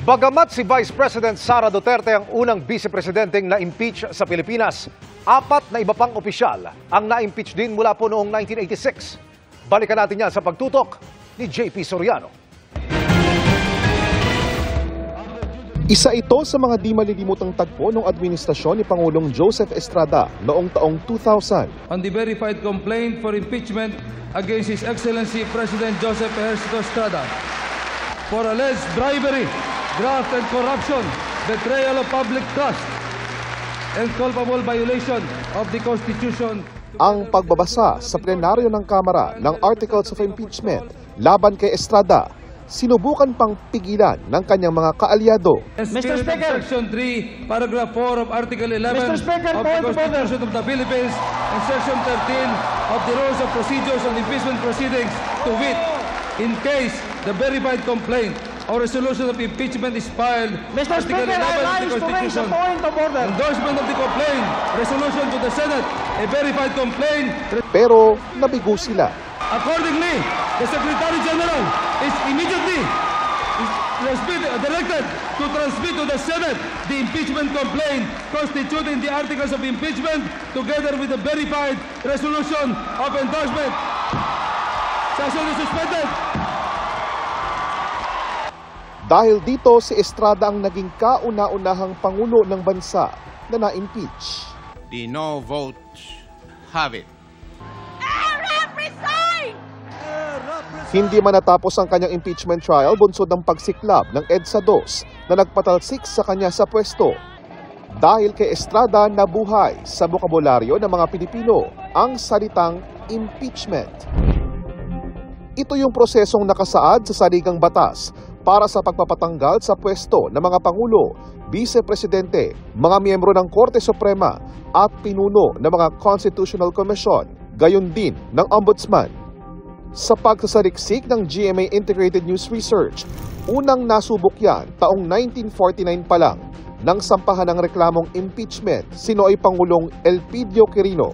Bagamat si Vice President Sara Duterte ang unang vice-presidenteng na-impeach sa Pilipinas, 4 na iba pang opisyal ang na-impeach din mula po noong 1986. Balikan natin yan sa pagtutok ni JP Soriano. Isa ito sa mga di malilimutang tagpo ng administrasyon ni Pangulong Joseph Estrada noong taong 2000. On the verified complaint for impeachment against His Excellency President Joseph Ejercito Estrada for alleged bribery, graft and corruption, betrayal of public trust, and culpable violation of the Constitution. Ang pagbabasa sa plenaryo ng Kamara ng Articles of Impeachment laban kay Estrada, sinubukan pang pigilan ng kanyang mga kaalyado. Mr. Speaker, Section 3, Paragraph 4 of Article 11 of the Constitution of the Philippines and Section 13 of the Rules of Procedures on Impeachment Proceedings, to wit, in case the verified complaint or resolution of impeachment is filed, Mr. Speaker, I rise to raise a point of order. Endorsement of the complaint, resolution to the Senate, a verified complaint. Pero nabigo sila. Accordingly, the Secretary General is immediately directed to transmit to the Senate the impeachment complaint constituting the articles of impeachment together with the verified resolution of endorsement. Session is suspended. Dahil dito, si Estrada ang naging kauna-unahang pangulo ng bansa na na-impeach. The no votes have it. Hindi man natapos ang kanyang impeachment trial, bunsod ng pagsiklab ng EDSA 2 na nagpatalsik sa kanya sa pwesto. Dahil kay Estrada, nabuhay sa bokabularyo ng mga Pilipino ang salitang impeachment. Ito yung prosesong nakasaad sa saligang batas para sa pagpapatanggal sa pwesto ng mga Pangulo, Vice-Presidente, mga miyembro ng Korte Suprema at pinuno ng mga Constitutional Commission, gayon din ng Ombudsman. Sa pagsasaliksik ng GMA Integrated News Research, unang nasubok yan taong 1949 pa lang nang sampahan ng reklamong impeachment si Noy Pangulong Elpidio Quirino.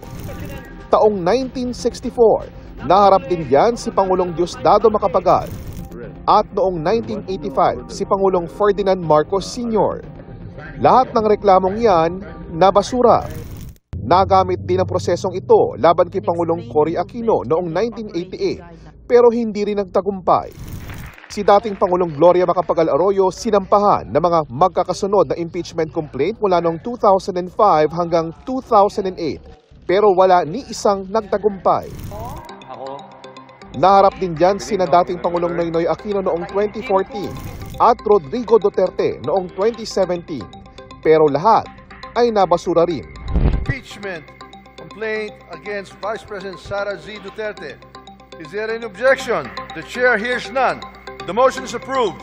Taong 1964, naharap din yan si Pangulong Diosdado Macapagal. At noong 1985, si Pangulong Ferdinand Marcos Sr. Lahat ng reklamong yan nabasura. Nagamit din ang prosesong ito laban kay Pangulong Cory Aquino noong 1988 pero hindi rin nagtagumpay. Si dating Pangulong Gloria Macapagal Arroyo sinampahan ng mga magkakasunod na impeachment complaint mula noong 2005 hanggang 2008 pero wala ni isang nagtagumpay. Naharap din dyan sina dating Pangulong Noynoy Aquino noong 2014 at Rodrigo Duterte noong 2017 pero lahat ay nabasura rin. Impeachment complaint against Vice President Sara Z. Duterte. Is there any objection? The chair hears none. The motion is approved.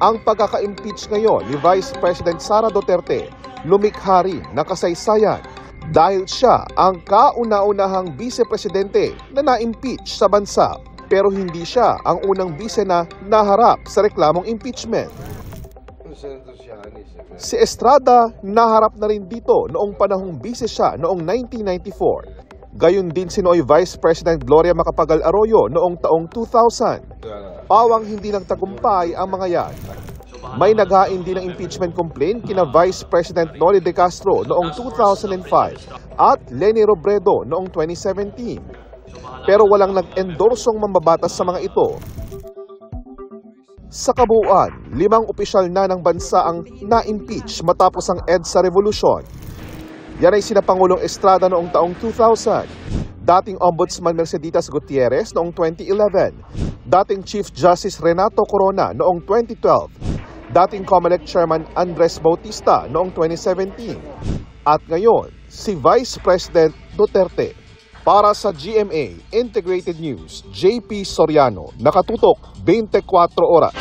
Ang pagkaka-impeach ngayon ni Vice President Sara Duterte lumikha rin ng kasaysayan dahil siya ang kauna-unahang vice-presidente na na-impeach sa bansa pero hindi siya ang unang vice na naharap sa reklamong impeachment. Si Estrada naharap na rin dito noong panahong vice siya noong 1994. Gayon din si Noy Vice President Gloria Macapagal Arroyo noong taong 2000. Pawang hindi nagtagumpay ang mga yan. May naghain din ng impeachment complaint kina Vice President Noli De Castro noong 2005 at Leni Robredo noong 2017. Pero walang nag-endorsong mambabatas sa mga ito. Sa kabuuan, 5 opisyal na ng bansa ang na-impeach matapos ang EDSA Revolution. Yan ay sina Pangulong Estrada noong taong 2000, dating Ombudsman Merceditas Gutierrez noong 2011, dating Chief Justice Renato Corona noong 2012, dating COMELEC Chairman Andres Bautista noong 2017, at ngayon si Vice President Duterte. Para sa GMA Integrated News, JP Soriano, nakatutok 24 oras.